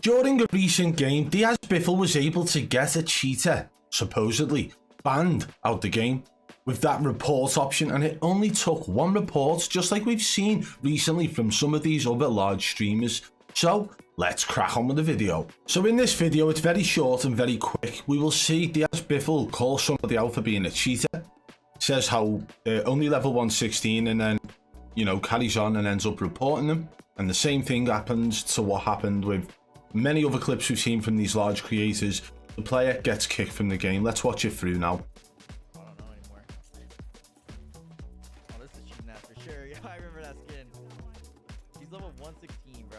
During a recent game, Diaz Biffle was able to get a cheater, supposedly, banned out the game with that report option, and it only took one report, just like we've seen recently from some of these other large streamers. So let's crack on with the video. So in this video, it's very short and very quick. We will see Diaz Biffle call somebody out for being a cheater. Says how only level 116, and then, you know, carries on and ends up reporting them. And the same thing happens to what happened with many other clips we've seen from these large creators. The player gets kicked from the game. Let's watch it through now. I don't know anymore. Oh, this is cheating that for sure. Yeah, I remember that skin. He's level 116, bro.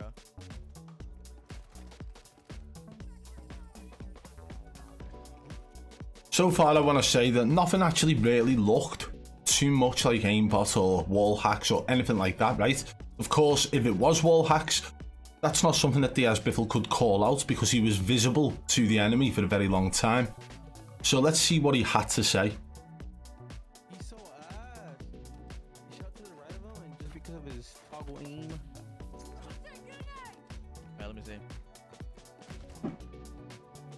So far, I want to say that nothing actually really looked too much like aimbot or wall hacks or anything like that, right? Of course, if it was wall hacks, that's not something that Diaz Biffle could call out because he was visible to the enemy for a very long time. So let's see what he had to say. He's so ass. He shot to the right of him, and just because of his toggle aim. Right, let me see.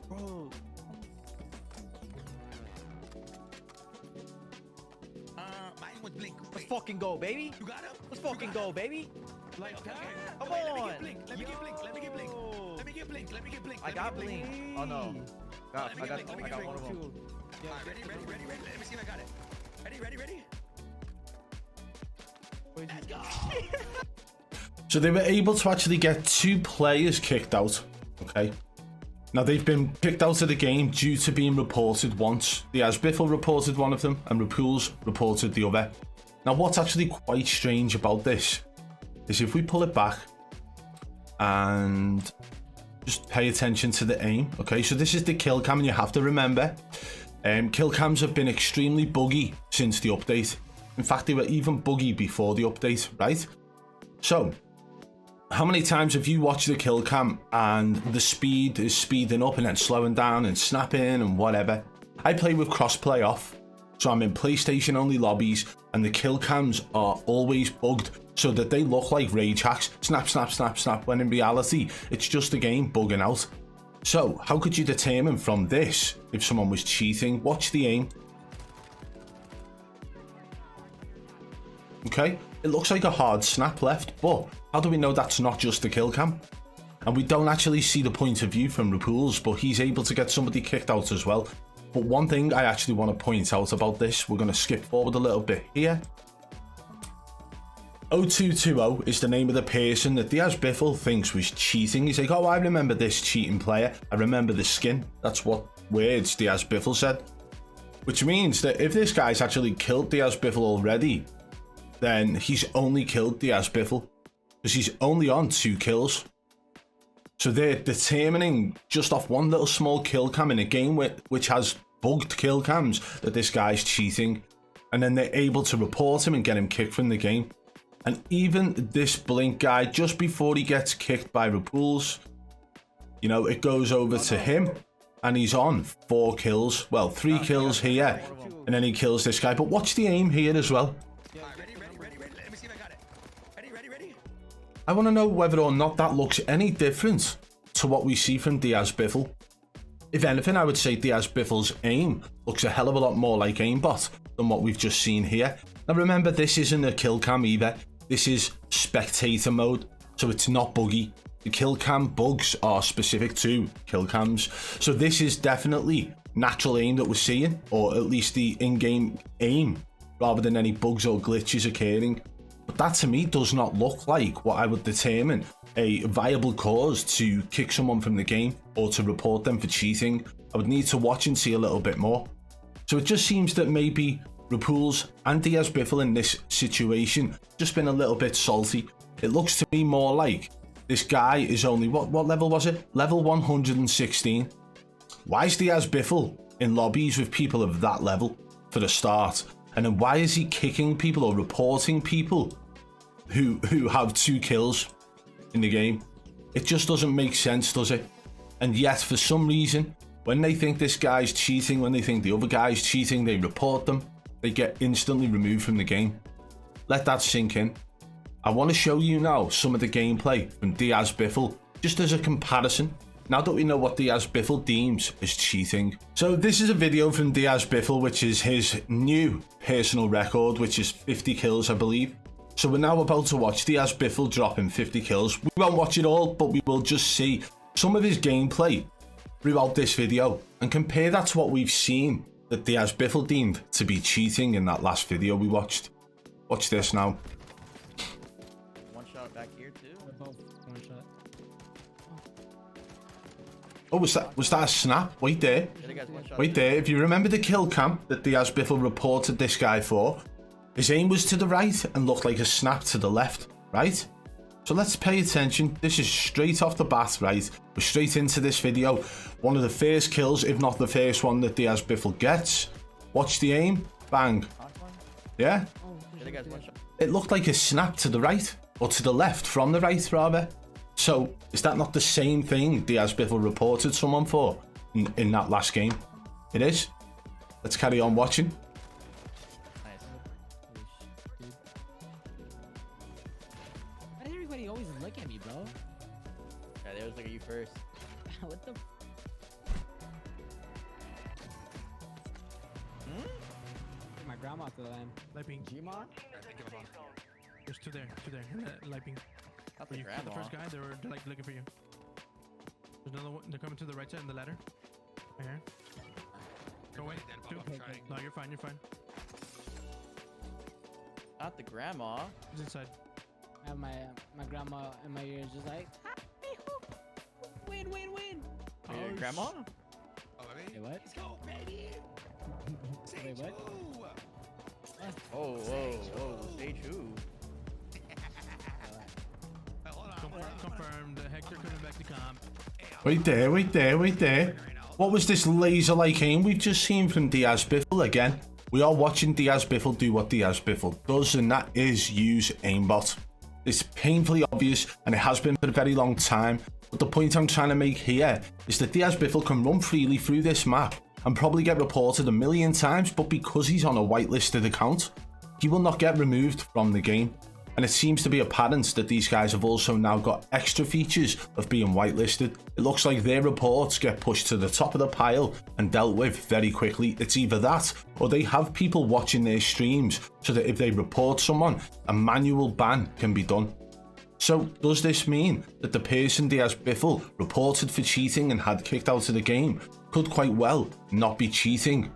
Bro. Mine was blink. Let's fucking go, baby. You got him? Let's fucking go, baby. Like, okay. Come Wait, on. Let me get blink. Let me get blink. Let me get blink. Let me get blink. I got blink. Oh no. I got one of them. Alright, ready. Let me see if I got it. Ready. Let's go. So they were able to actually get 2 players kicked out, okay? Now they've been kicked out of the game due to being reported once. Diaz Biffle reported one of them and Rapools reported the other. Now what's actually quite strange about this is if we pull it back and just pay attention to the aim, okay? So this is the kill cam, and you have to remember, kill cams have been extremely buggy since the update. In fact, they were even buggy before the update, right? So how many times have you watched the kill cam and the speed is speeding up and then slowing down and snapping and whatever? I play with crossplay off, so I'm in PlayStation only lobbies, and the kill cams are always bugged so that they look like rage hacks. Snap, when in reality, it's just the game bugging out. So how could you determine from this if someone was cheating? Watch the aim. Okay, it looks like a hard snap left, but how do we know that's not just the kill cam? And we don't actually see the point of view from Rapools, but he's able to get somebody kicked out as well. But one thing I actually want to point out about this, we're going to skip forward a little bit here. 0220 is the name of the person that Diaz Biffle thinks was cheating. He's like, oh, I remember this cheating player. I remember the skin. That's what words Diaz Biffle said. Which means that if this guy's actually killed Diaz Biffle already, then he's only killed Diaz Biffle because he's only on 2 kills. So they're determining just off one little small kill cam in a game which has bugged kill cams that this guy's cheating, and then they're able to report him and get him kicked from the game. And even this blink guy, just before he gets kicked by Rapools, you know, it goes over to him and he's on 4 kills. Well, 3 kills here, and then he kills this guy. But watch the aim here as well. Ready. Let me see if I got it. Ready. I want to know whether or not that looks any different to what we see from Diaz Biffle. If anything, I would say Diaz Biffle's aim looks a hell of a lot more like aimbot than what we've just seen here. Now remember, this isn't a kill cam either. This is spectator mode, so it's not buggy. The kill cam bugs are specific to kill cams. So this is definitely natural aim that we're seeing, or at least the in-game aim, rather than any bugs or glitches occurring. But that to me does not look like what I would determine a viable cause to kick someone from the game or to report them for cheating. I would need to watch and see a little bit more. So it just seems that maybe Rapools and Diaz Biffle in this situation just been a little bit salty. It looks to me more like this guy is only, what level was it? Level 116. Why is Diaz Biffle in lobbies with people of that level for the start? And then why is he kicking people or reporting people who have 2 kills in the game? It just doesn't make sense, does it? And yet, for some reason, when they think this guy's cheating, when they think the other guy's cheating, they report them. They get instantly removed from the game. Let that sink in. I want to show you now some of the gameplay from Diaz Biffle just as a comparison, now that we know what Diaz Biffle deems as cheating. So this is a video from Diaz Biffle, which is his new personal record, which is 50 kills, I believe. So we're now about to watch Diaz Biffle dropping 50 kills. We won't watch it all, but we will just see some of his gameplay throughout this video and compare that to what we've seen that Diaz Biffle deemed to be cheating in that last video we watched. Watch this now. One shot back here too. Both one shot. Oh, was that a snap? Wait there. The guy's one shot Wait too. there. If you remember the kill cam that Diaz Biffle reported this guy for, his aim was to the right and looked like a snap to the left, right? So let's pay attention. This is straight off the bat, right? We're straight into this video. One of the first kills, if not the first one that Diaz Biffle gets. Watch the aim. Bang. Yeah? The guy's one shot. It looked like a snap to the right, or to the left, from the right rather. So is that not the same thing Diaz Biffle reported someone for in that last game? It is. Let's carry on watching. Nice. Why does everybody always look at me, bro? Yeah, they always look at you first. What the? My grandma to the land. Light ping. Gmon? There's two there. Light ping. Not When the you killed the grandma. first guy, they're like looking for you. There's another one. They're coming to the right side on the ladder. Right here. Go away. Two. No, you're fine. You're fine. Not the grandma. He's inside. And my grandma in my ears just like, win. Oh, your grandma? Wait, what? Wait, what? Oh, whoa. Stage who? Confirmed. Hector coming back to comp. Wait there. What was this laser-like aim we've just seen from Diaz Biffle again? We are watching Diaz Biffle do what Diaz Biffle does, and that is use aimbot. It's painfully obvious, and it has been for a very long time, but the point I'm trying to make here is that Diaz Biffle can run freely through this map and probably get reported a million times, but because he's on a whitelisted account, he will not get removed from the game. And it seems to be apparent that these guys have also now got extra features of being whitelisted. It looks like their reports get pushed to the top of the pile and dealt with very quickly. It's either that or they have people watching their streams so that if they report someone, a manual ban can be done. So does this mean that the person Diaz Biffle reported for cheating and had kicked out of the game could quite well not be cheating?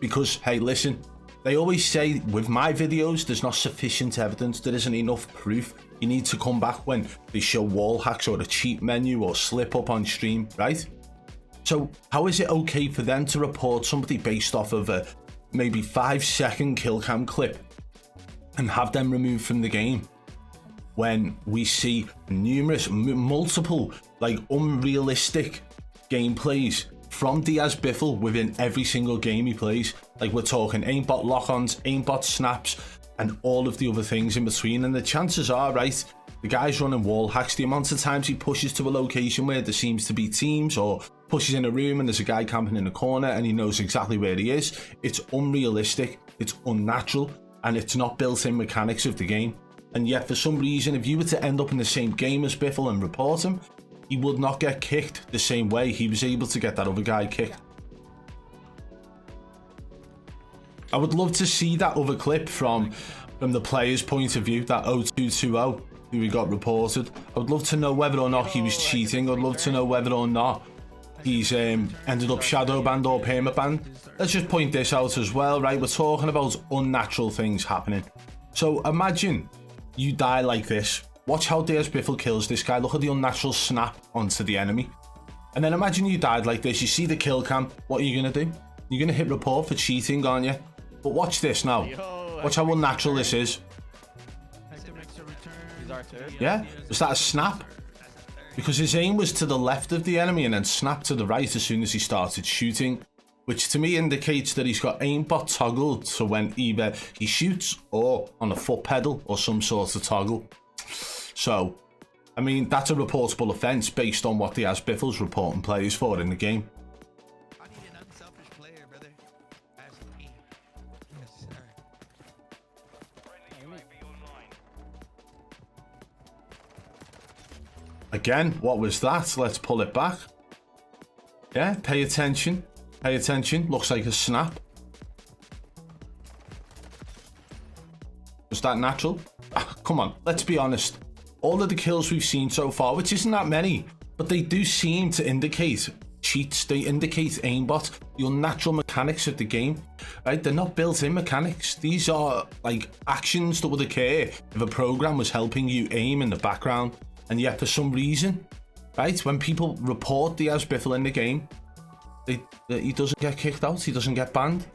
Because, hey, listen, they always say with my videos there's not sufficient evidence, there isn't enough proof. You need to come back when they show wall hacks or a cheat menu or slip up on stream, right? So how is it okay for them to report somebody based off of a maybe 5-second kill cam clip and have them removed from the game when we see multiple like unrealistic gameplays from Diaz Biffle within every single game he plays? Like, we're talking aimbot lock-ons, aimbot snaps, and all of the other things in between. And the chances are, right, the guy's running wall hacks. The amount of times he pushes to a location where there seems to be teams, or pushes in a room and there's a guy camping in a corner and he knows exactly where he is, it's unrealistic, it's unnatural, and it's not built-in mechanics of the game. And yet, for some reason, if you were to end up in the same game as Biffle and report him, he would not get kicked the same way he was able to get that other guy kicked. I would love to see that other clip from the player's point of view, that 0220 who we got reported. I would love to know whether or not he was cheating. I'd love to know whether or not he's ended up shadow banned or permabanned. Let's just point this out as well, right? We're talking about unnatural things happening. So imagine you die like this. Watch how Diaz Biffle kills this guy. Look at the unnatural snap onto the enemy. And then imagine you died like this. You see the kill cam. What are you going to do? You're going to hit report for cheating, aren't you? But watch this now. Watch how unnatural this is. Yeah? Was that a snap? Because his aim was to the left of the enemy and then snapped to the right as soon as he started shooting, which to me indicates that he's got aimbot toggled so when either he shoots or on a foot pedal or some sort of toggle. So, I mean, that's a reportable offence based on what Diaz Biffle's reporting players for in the game. I need an unselfish player, brother. As me. Yes, sir. Again, what was that? Let's pull it back. Yeah, pay attention. Pay attention. Looks like a snap. Was that natural? Come on, let's be honest. All of the kills we've seen so far, which isn't that many, but they do seem to indicate cheats. They indicate aimbot, the unnatural mechanics of the game, right? They're not built-in mechanics. These are like actions that would occur if a program was helping you aim in the background. And yet for some reason, right, when people report Diaz Biffle in the game, he doesn't get kicked out, he doesn't get banned.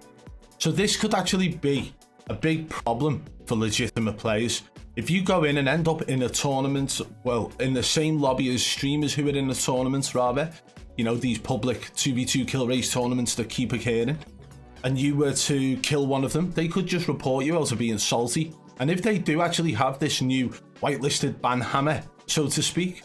So this could actually be a big problem for legitimate players. If you go in and end up in a tournament, well, in the same lobby as streamers who are in the tournaments, rather, you know, these public 2v2 kill race tournaments that keep occurring, and you were to kill one of them, they could just report you out of being salty. And if they do actually have this new whitelisted ban hammer, so to speak,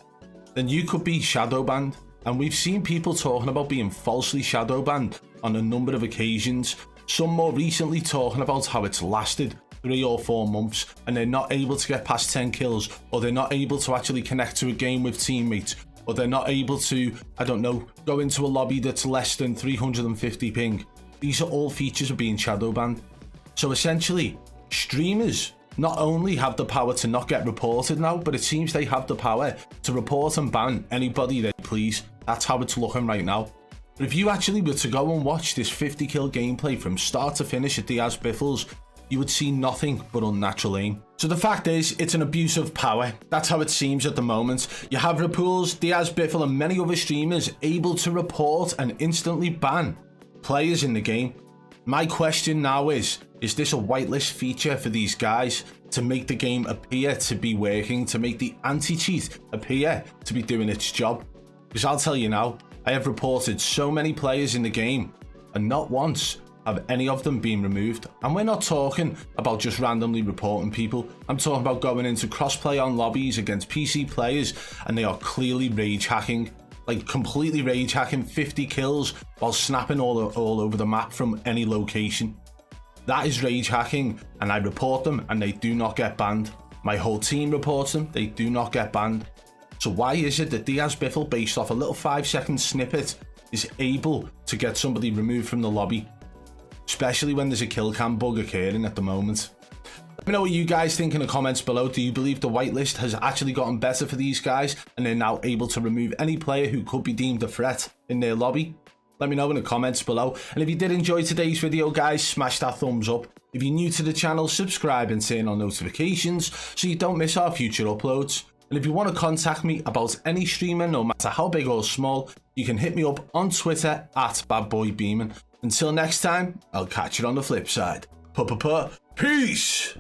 then you could be shadow banned. And we've seen people talking about being falsely shadow banned on a number of occasions. Some more recently talking about how it's lasted 3 or 4 months and they're not able to get past 10 kills, or they're not able to actually connect to a game with teammates, or they're not able to, I don't know, go into a lobby that's less than 350 ping. These are all features of being shadow banned. So essentially, streamers not only have the power to not get reported now, but it seems they have the power to report and ban anybody they please. That's how it's looking right now. But if you actually were to go and watch this 50 kill gameplay from start to finish at Diaz Biffle's, you would see nothing but unnatural aim. So the fact is, it's an abuse of power. That's how it seems at the moment. You have Rapools, Diaz Biffle and many other streamers able to report and instantly ban players in the game. My question now is this a whitelist feature for these guys to make the game appear to be working, to make the anti-cheat appear to be doing its job? Because I'll tell you now, I have reported so many players in the game and not once have any of them been removed. And we're not talking about just randomly reporting people. I'm talking about going into crossplay on lobbies against PC players and they are clearly rage hacking, like completely rage hacking 50 kills while snapping all over the map from any location. That is rage hacking, and I report them and they do not get banned. My whole team reports them, they do not get banned. So why is it that Diaz Biffle, based off a little 5-second snippet, is able to get somebody removed from the lobby? Especially when there's a kill cam bug occurring at the moment. Let me know what you guys think in the comments below. Do you believe the whitelist has actually gotten better for these guys and they're now able to remove any player who could be deemed a threat in their lobby? Let me know in the comments below. And if you did enjoy today's video, guys, smash that thumbs up. If you're new to the channel, subscribe and turn on notifications so you don't miss our future uploads. And if you want to contact me about any streamer, no matter how big or small, you can hit me up on Twitter at BadBoy Beaman. Until next time, I'll catch you on the flip side. Peace!